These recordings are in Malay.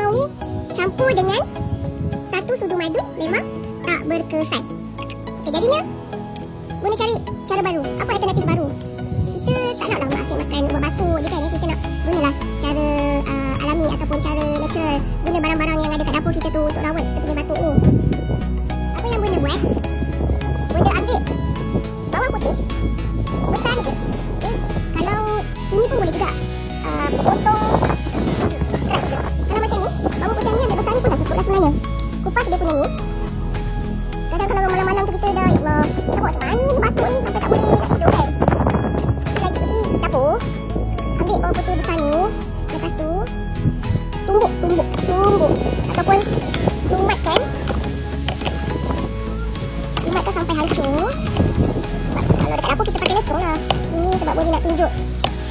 bawang ni campur dengan satu sudu madu memang tak berkesan. Okey, jadinya guna cari cara baru. Apa alternatif baru? Kita tak naklah mak asyik makan ubat batuk je kan. Kita nak gunalah cara alami ataupun cara natural. Guna barang-barang yang ada kat dapur kita tu untuk rawat kita punya batuk ni. Apa yang Bunda buat? Bunda ambil bawang putih besar ni. Okay. Kalau ini pun boleh juga potong kerat tiga. Kalau macam ni, bawang putih ni ambil besar ni pun dah cukup lah sebenarnya. Kupas dia punya ni. Kadang kalau malam-malam tu kita dah, ya Allah, kita buat macam mana ni batuk ni sampai tak boleh nak tidur kan. Kita lagi pergi dapur, ambil bawang putih besar ni. Lepas tu tumbuk ataupun tumatkan sampai hancur. Kalau dekat dapur kita pakai lesung lah. Ini sebab boleh nak tunjuk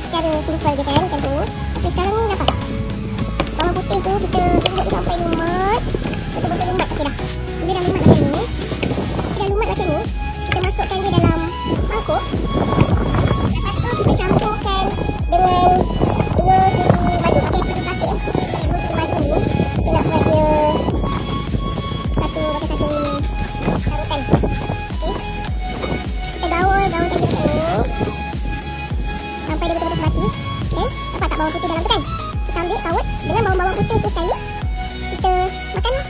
secara simple je kan, macam tu. Okey, sekarang ni nampak tak? Bawang putih tu kita tumbuk dia sampai lumat. Betul-betul lumat. Okey dah. Dia dah lumat macam ni. Kita masukkan dia dalam mangkuk. Lepas tu kita campurkan dengan dua sudu madu. Okey, sudu plastik. Dua sudu madu ni kita nak buat dia satu larutan. Okey. Kita gaulkan dia macam ni sampai dia betul-betul sebati. Okey, nampak tak bawang putih dalam tu kan? Kita ambil saut dengan bawang-bawang putih tu sekali. Kita makan lah.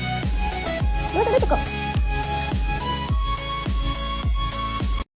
Dua sudu cukup.